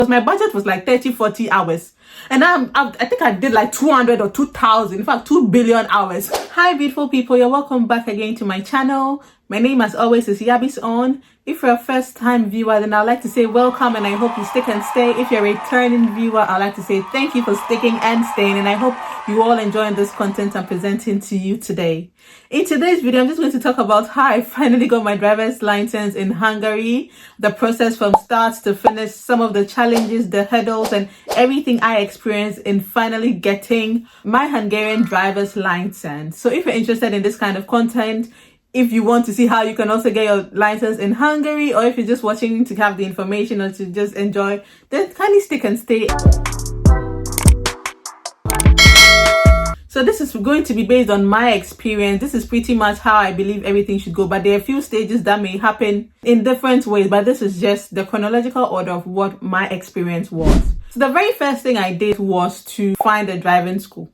because my budget was like 30-40 hours, and I think I did like 200 or 2,000, in fact 2 billion hours. Hi beautiful people, you're welcome back again to my channel. My name as always is Yabbies on. If you're a first time viewer, then I'd like to say welcome and I hope you stick and stay. If you're a returning viewer, I'd like to say thank you for sticking and staying, and I hope you all enjoying this content I'm presenting to you today. In today's video, I'm just going to talk about how I finally got my driver's license in Hungary, the process from start to finish, some of the challenges, the hurdles, and everything I experienced in finally getting my Hungarian driver's license. So if you're interested in this kind of content, if you want to see how you can also get your license in Hungary, or if you're just watching to have the information or to just enjoy, then kindly stick and stay. So this is going to be based on my experience. This is pretty much how I believe everything should go, but there are a few stages that may happen in different ways, but this is just the chronological order of what my experience was. So the very first thing I did was to find a driving school.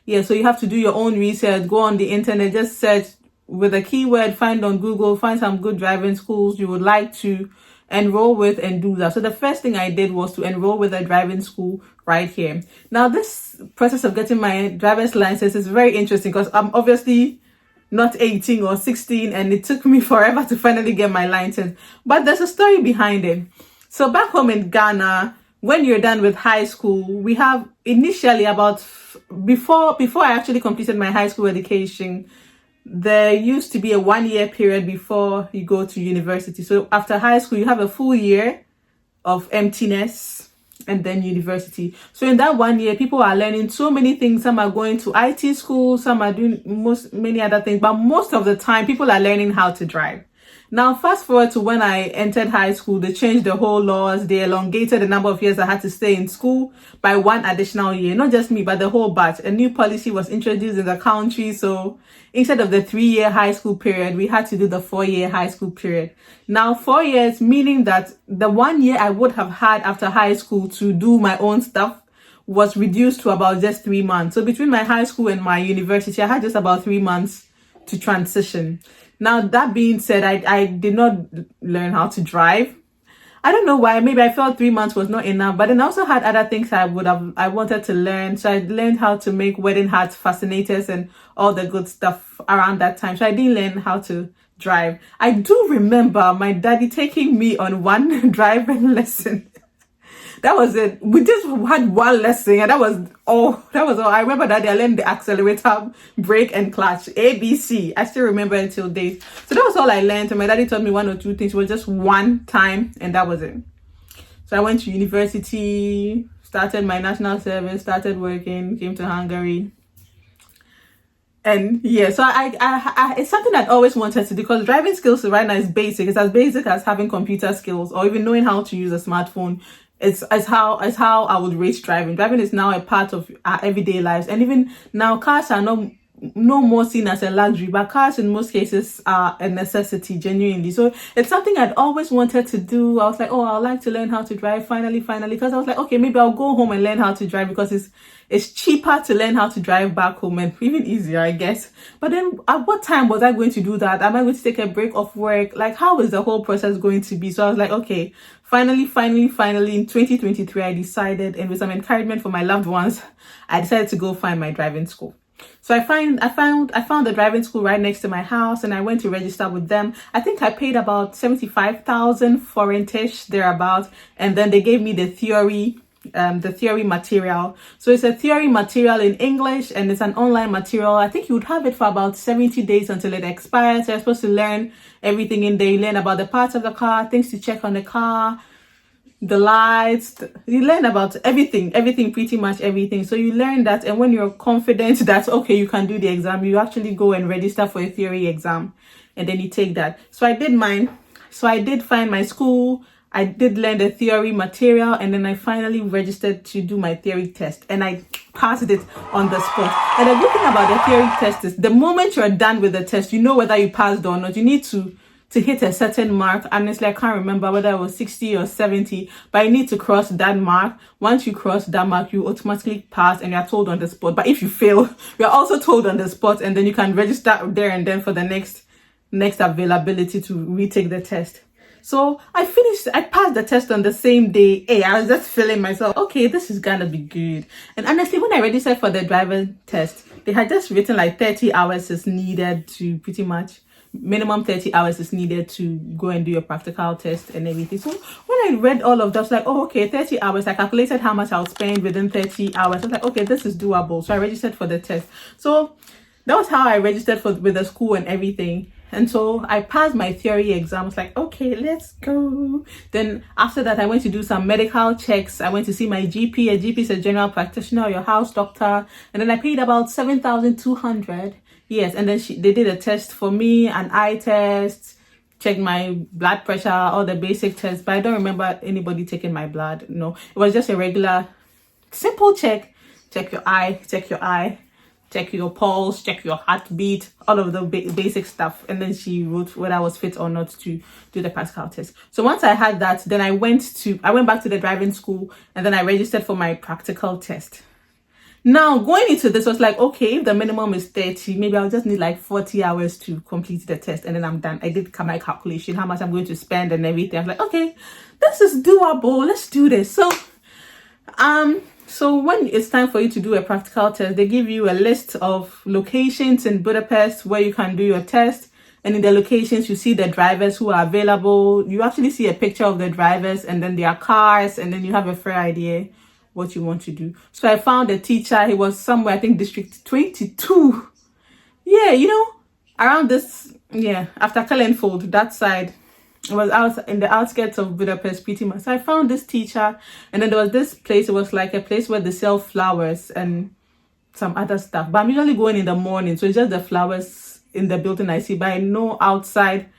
Yeah, so you have to do your own research, go on the internet, just search with a keyword, find on Google, find some good driving schools you would like to enroll with and do that. So the first thing I did was to enroll with a driving school right here. Now this process of getting my driver's license is very interesting because I'm obviously not 18 or 16 and it took me forever to finally get my license. But there's a story behind it. So back home in Ghana, when you're done with high school, we have initially about before I actually completed my high school education, there used to be a 1-year period before you go to university. So after high school, you have a full year of emptiness and then university. So in that 1 year, people are learning so many things. Some are going to IT school, some are doing many other things, but most of the time people are learning how to drive. Now, fast forward to when I entered high school, they changed the whole laws. They elongated the number of years I had to stay in school by 1 additional year. Not just me, but the whole batch. A new policy was introduced in the country. So instead of the 3-year high school period, we had to do the 4-year high school period. Now, 4 years, meaning that the 1 year I would have had after high school to do my own stuff was reduced to about just 3 months. So between my high school and my university, I had just about 3 months to transition. Now, that being said, I did not learn how to drive. I don't know why. Maybe I felt 3 months was not enough. But then I also had other things I wanted to learn. So I learned how to make wedding hats, fascinators, and all the good stuff around that time. So I didn't learn how to drive. I do remember my daddy taking me on one driving lesson. That was it. We just had one lesson and that was all. I remember that I learned the accelerator, brake and clutch, ABC. I still remember until date. So that was all I learned. And my daddy taught me 1 or 2 things. It was just one time and that was it. So I went to university, started my national service, started working, came to Hungary. And yeah, so I it's something I'd always wanted to do because driving skills right now is basic. It's as basic as having computer skills or even knowing how to use a smartphone. It's how I would rate driving. Driving is now a part of our everyday lives, and even now cars are no more seen as a luxury, but cars in most cases are a necessity, genuinely. So it's something I'd always wanted to do. I was like, oh, I'd like to learn how to drive finally, because I was like, okay, maybe I'll go home and learn how to drive because it's cheaper to learn how to drive back home and even easier, I guess. But then at what time was I going to do that? Am I going to take a break off work? Like, how is the whole process going to be? So I was like, okay, finally in 2023, I decided, and with some encouragement from my loved ones, I decided to go find my driving school. So I found the driving school right next to my house, and I went to register with them. I think I paid about 75,000 foreign-ish thereabout, and then they gave me the theory material. So it's a theory material in English and it's an online material. I think you would have it for about 70 days until it expires. So you're supposed to learn everything in there. You learn about the parts of the car, things to check on the car, the lights. You learn about everything, pretty much everything. So you learn that, and when you're confident that okay, you can do the exam, you actually go and register for a theory exam, and then you take that. So I did mine. So I did find my school. I did learn the theory material, and then I finally registered to do my theory test, and I passed it on the spot. And the good thing about the theory test is the moment you're done with the test, you know whether you passed or not. You need to hit a certain mark. Honestly, I can't remember whether it was 60 or 70, but you need to cross that mark. Once you cross that mark, you automatically pass and you're told on the spot. But if you fail, you're also told on the spot, and then you can register there and then for the next availability to retake the test. So I passed the test on the same day. Hey, I was just feeling myself, okay, this is gonna be good. And honestly, when I registered for the driver test, they had just written like 30 hours is needed to pretty much minimum 30 hours is needed to go and do your practical test and everything. So when I read all of that, I was like, oh, okay, 30 hours. I calculated how much I'll spend within 30 hours. I was like, okay, this is doable. So I registered for the test. So that was how I registered with the school and everything. And so I passed my theory exam. I was like, okay, let's go. Then after that, I went to do some medical checks. I went to see my GP. A GP is a general practitioner, your house doctor. And then I paid about 7,200. Yes, and then they did a test for me, an eye test, checked my blood pressure, all the basic tests. But I don't remember anybody taking my blood. No, it was just a regular, simple check. Check your eye, check your pulse, check your heartbeat, all of the basic stuff. And then she wrote whether I was fit or not to do the practical test. So once I had that, then I went back to the driving school, and then I registered for my practical test. Now, going into this was like, okay, if the minimum is 30, maybe I'll just need like 40 hours to complete the test, and then I'm done. I did my calculation, how much I'm going to spend and everything. I was like, okay, this is doable. Let's do this. So when it's time for you to do a practical test, they give you a list of locations in Budapest where you can do your test. And in the locations, you see the drivers who are available. You actually see a picture of the drivers and then their cars, and then you have a fair idea what you want to do. So I found a teacher. He was somewhere, I think District 22. Yeah, around this, after Kellenfold, that side. It was out in the outskirts of Budapest pretty much. So I found this teacher, and then there was this place. It was like a place where they sell flowers and some other stuff. But I'm usually going in the morning, so it's just the flowers in the building I see. But I know outside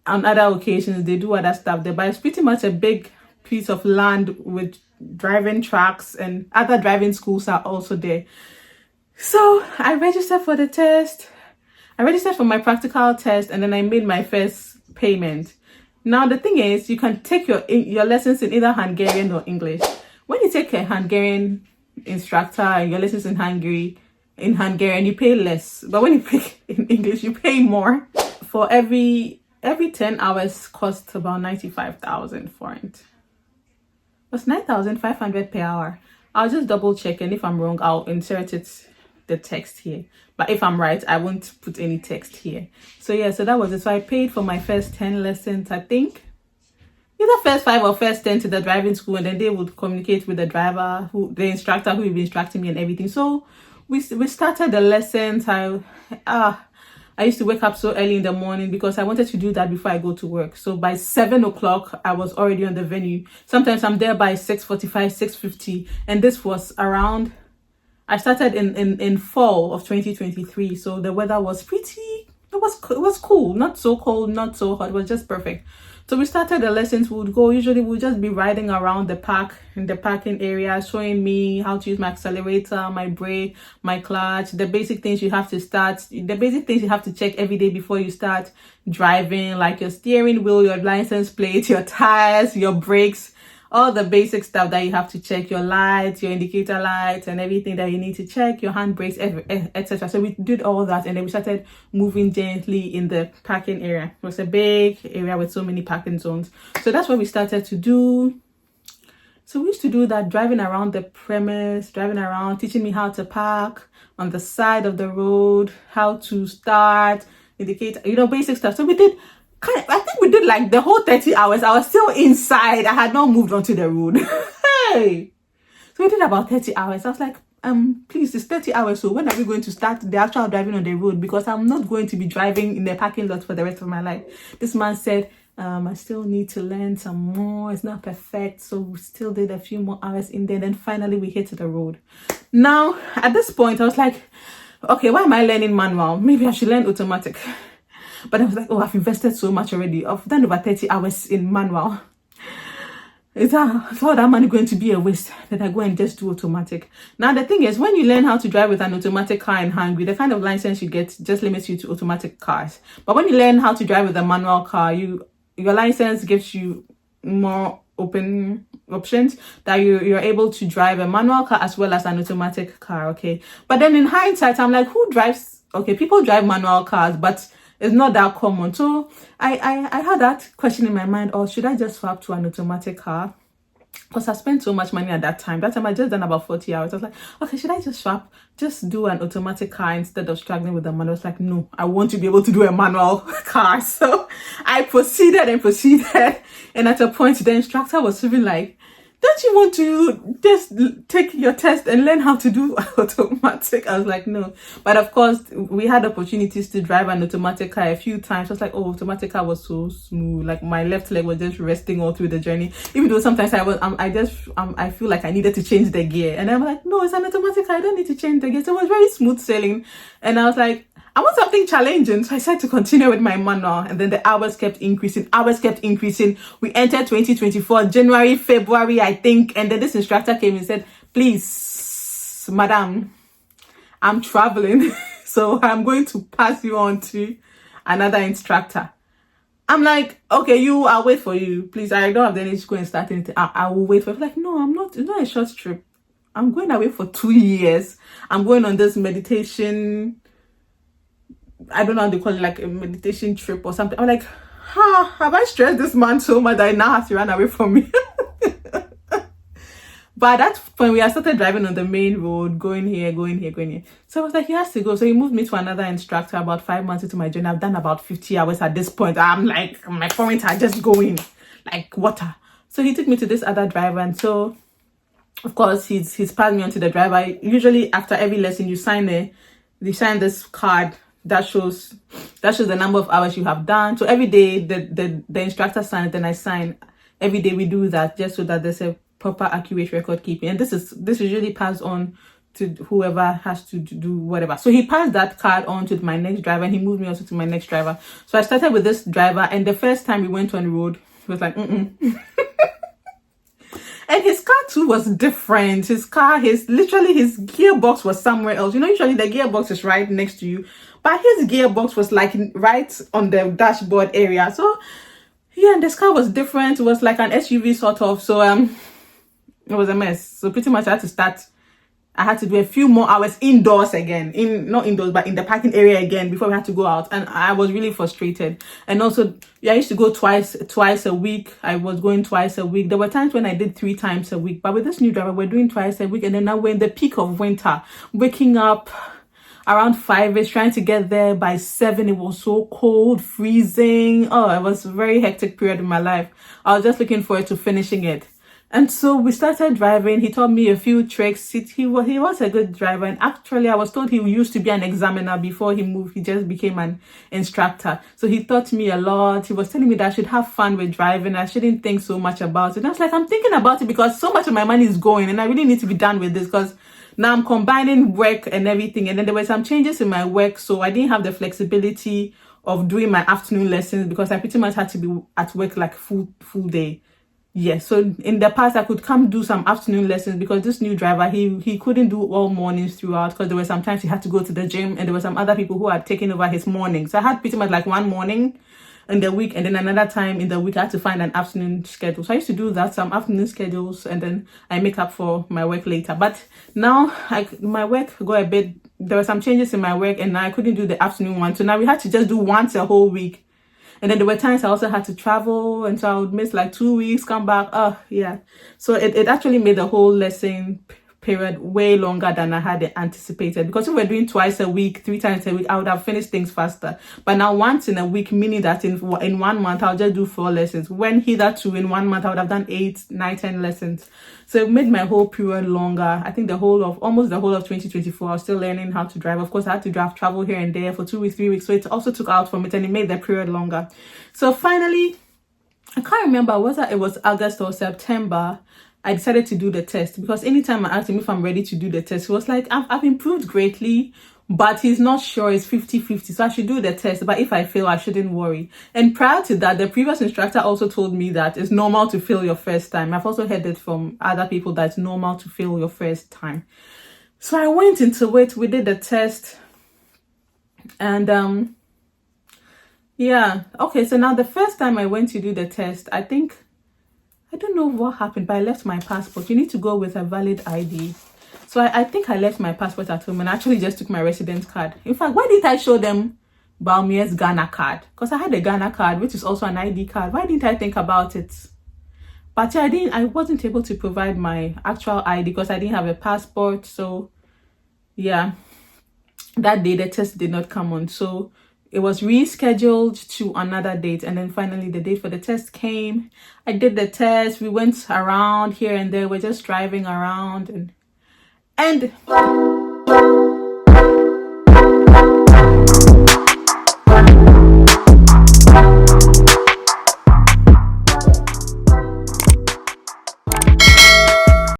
on other occasions they do other stuff there. But it's pretty much a big piece of land with driving tracks, and other driving schools are also there. So I registered for the test. I registered for my practical test, and then I made my first payment. Now the thing is, you can take your lessons in either Hungarian or English. When you take a Hungarian instructor and your lessons in Hungarian, you pay less. But when you pick in English, you pay more. For every 10 hours costs about 95,000 forint. It's 9,500 per hour. I'll just double check, and if I'm wrong, I'll insert the text here. But if I'm right, I won't put any text here. So yeah, so that was it. So I paid for my first 10 lessons, I think. Either first 5 or first 10 to the driving school, and then they would communicate with the driver, the instructor who will be instructing me and everything. So we started the lessons. I used to wake up so early in the morning because I wanted to do that before I go to work. So by 7 o'clock, I was already on the venue. Sometimes I'm there by 6:45, 6:50. And this was around, I started in fall of 2023. So the weather was it was cool. Not so cold, not so hot. It was just perfect. So we started the lessons. Usually we'll just be riding around the park, in the parking area, showing me how to use my accelerator, my brake, my clutch, the basic things you have to check every day before you start driving, like your steering wheel, your license plate, your tires, your brakes, all the basic stuff that you have to check, your lights, your indicator lights, and everything that you need to check, your handbrakes, etc. So we did all that, and then we started moving gently in the parking area. It was a big area with so many parking zones. So that's what we started to do. So we used to do that, driving around the premise, driving around, teaching me how to park on the side of the road, how to start, indicate, basic stuff. So we did I think we did like the whole 30 hours. I was still inside. I had not moved onto the road. Hey! So we did about 30 hours. I was like, please, it's 30 hours. So when are we going to start the actual driving on the road? Because I'm not going to be driving in the parking lot for the rest of my life. This man said, I still need to learn some more. It's not perfect. So we still did a few more hours in there. Then finally we hit the road. Now, at this point, I was like, okay, why am I learning manual? Maybe I should learn automatic. But I was like, I've invested so much already. I've done over 30 hours in manual. Is all that money going to be a waste? That I go and just do automatic? Now, the thing is, when you learn how to drive with an automatic car in Hungary, the kind of license you get just limits you to automatic cars. But when you learn how to drive with a manual car, your license gives you more open options that you're able to drive a manual car as well as an automatic car. Okay. But then in hindsight, I'm like, who drives? Okay, people drive manual cars, but It's not that common. So I had that question in my mind, or should I just swap to an automatic car? Because I spent so much money at that time. That time I just done about 40 hours. I was like, okay, should I just swap? Just do an automatic car instead of struggling with the manual. I was like, no, I want to be able to do a manual car. So I proceeded. And at a point, the instructor was even like, don't you want to just take your test and learn how to do automatic? I was like, no. But of course, we had opportunities to drive an automatic car a few times. I was like, oh, automatic car was so smooth. Like my left leg was just resting all through the journey. Even though sometimes I feel like I needed to change the gear. And I'm like, no, it's an automatic car. I don't need to change the gear. So it was very smooth sailing. And I was like, I want something challenging. So I said to continue with my manual, and then the hours kept increasing. We entered 2024, January, February, I think. And then this instructor came and said, please, madam, I'm traveling. So I'm going to pass you on to another instructor. I'm like, okay, I'll wait for you. Please, I don't have the energy to go and start anything. I will wait for you. Like, no, I'm not. It's not a short trip. I'm going away for 2 years. I'm going on this meditation, I don't know how they call it, like a meditation trip or something. I'm like, have I stressed this man so much that he now has to run away from me? But at that point, we had started driving on the main road, going here. So I was like, he has to go. So he moved me to another instructor. About 5 months into my journey, I've done about 50 hours at this point. I'm like, my points are just going like water. So he took me to this other driver. And so, of course, he's passed me on to the driver. Usually after every lesson, you sign this card that shows the number of hours you have done. So every day the instructor signs, then I sign. Every day we do that just so that there's a proper accurate record keeping. And this usually passed on to whoever has to do whatever. So he passed that card on to my next driver, and he moved me also to my next driver. So I started with this driver, and the first time we went on the road, he was like, And his car too was different. His gearbox was somewhere else. You know, usually the gearbox is right next to you, but his gearbox was like right on the dashboard area. So yeah, and this car was different. It was like an SUV sort of. So it was a mess. So pretty much I had to do a few more hours indoors again, not indoors, but in the parking area again before we had to go out. And I was really frustrated. And also, I used to go twice a week. I was going twice a week. There were times when I did 3 times a week, but with this new driver, we're doing twice a week. And then now we're in the peak of winter, waking up around 5ish, trying to get there by 7. It was so cold, freezing. Oh, it was a very hectic period in my life. I was just looking forward to finishing it. And so we started driving. He taught me a few tricks. He was a good driver. And actually, I was told he used to be an examiner before he moved. He just became an instructor. So he taught me a lot. He was telling me that I should have fun with driving. I shouldn't think so much about it. And I was like, I'm thinking about it because so much of my money is going, and I really need to be done with this because now I'm combining work and everything. And then there were some changes in my work. So I didn't have the flexibility of doing my afternoon lessons because I pretty much had to be at work like full day. Yes, so in the past I could come do some afternoon lessons because this new driver, he couldn't do all mornings throughout because there were sometimes he had to go to the gym, and there were some other people who had taken over his mornings. So I had pretty much like one morning in the week, and then another time in the week I had to find an afternoon schedule. So I used to do that, some afternoon schedules, and then I make up for my work later. But now my work there were some changes in my work, and now I couldn't do the afternoon one. So now we had to just do once a whole week. And then there were times I also had to travel, and so I would miss like 2 weeks, come back. Oh, yeah. So it actually made the whole lesson period way longer than I had anticipated. Because if we're doing twice a week, 3 times a week, I would have finished things faster. But now once in a week, meaning that in 1 month, I'll just do 4 lessons. When hitherto in 1 month, I would have done 8, 9, 10 lessons. So it made my whole period longer. I think almost the whole of 2024, I was still learning how to drive. Of course, I had to travel here and there for 2 weeks, 3 weeks. So it also took out from it, and it made the period longer. So finally, I can't remember whether it was August or September, I decided to do the test, because anytime I asked him if I'm ready to do the test, he was like, I've improved greatly, but he's not sure. It's 50-50. So I should do the test. But if I fail, I shouldn't worry. And prior to that, the previous instructor also told me that it's normal to fail your first time. I've also heard it from other people that it's normal to fail your first time. So I went into it. We did the test. And yeah. Okay. So now the first time I went to do the test, I don't know what happened, but I left my passport. You need to go with a valid ID. So I think I left my passport at home and actually just took my residence card. In fact, why didn't I show them Balmier's Ghana card, because I had a Ghana card, which is also an ID card. Why didn't I think about it? But yeah, I wasn't able to provide my actual ID because I didn't have a passport. So yeah, that day the test did not come on. So it was rescheduled to another date. And then finally the date for the test came. I did the test. We went around here and there. We're just driving around and